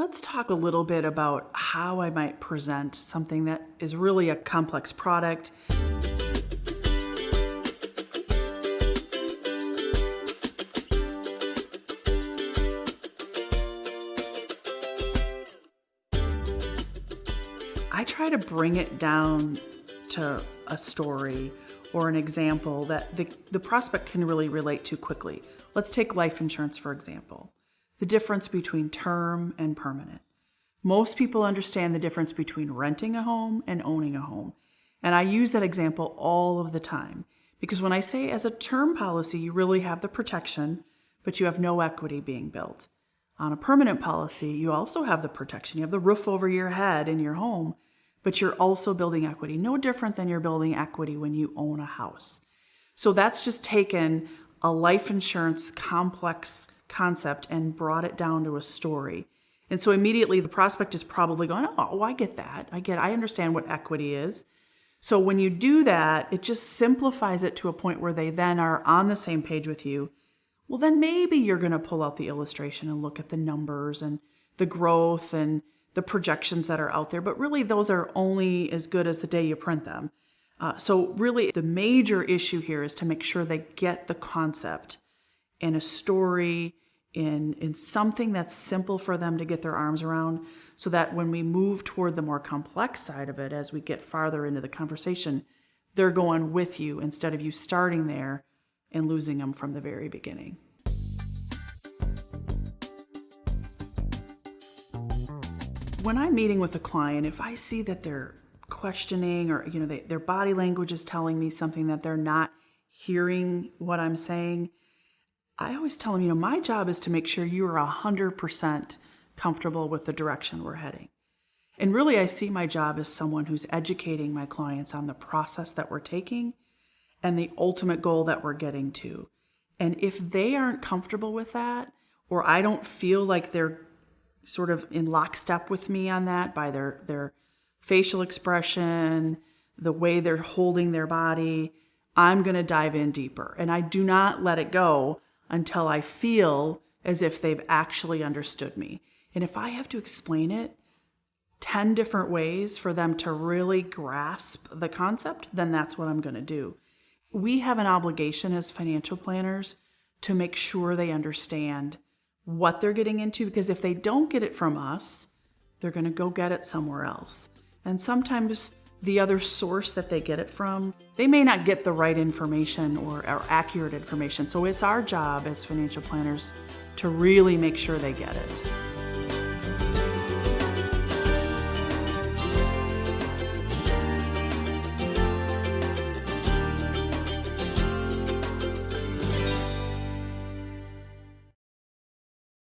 Let's talk a little bit about how I might present something that is really a complex product. I try to bring it down to a story or an example that the prospect can really relate to quickly. Let's take life insurance, for example. The difference between term and permanent. Most people understand the difference between renting a home and owning a home. And I use that example all of the time because when I say as a term policy, you really have the protection, but you have no equity being built. On a permanent policy, you also have the protection. You have the roof over your head in your home, but you're also building equity. No different than you're building equity when you own a house. So that's just taken a life insurance complex concept and brought it down to a story. And so immediately the prospect is probably going, oh, I get that. I understand what equity is. So when you do that, it just simplifies it to a point where they then are on the same page with you. Well, then maybe you're going to pull out the illustration and look at the numbers and the growth and the projections that are out there. But really, those are only as good as the day you print them. So really, the major issue here is to make sure they get the concept in a story, in something that's simple for them to get their arms around, so that when we move toward the more complex side of it, as we get farther into the conversation, they're going with you instead of you starting there and losing them from the very beginning. When I'm meeting with a client, if I see that they're questioning or their body language is telling me something that they're not hearing what I'm saying, I always tell them, my job is to make sure you are 100% comfortable with the direction we're heading. And really, I see my job as someone who's educating my clients on the process that we're taking and the ultimate goal that we're getting to. And if they aren't comfortable with that, or I don't feel like they're sort of in lockstep with me on that by their facial expression, the way they're holding their body, I'm going to dive in deeper. And I do not let it go until I feel as if they've actually understood me. And if I have to explain it 10 different ways for them to really grasp the concept, then that's what I'm going to do. We have an obligation as financial planners to make sure they understand what they're getting into, because if they don't get it from us, they're going to go get it somewhere else. And sometimes the other source that they get it from, they may not get the right information or accurate information. So it's our job as financial planners to really make sure they get it.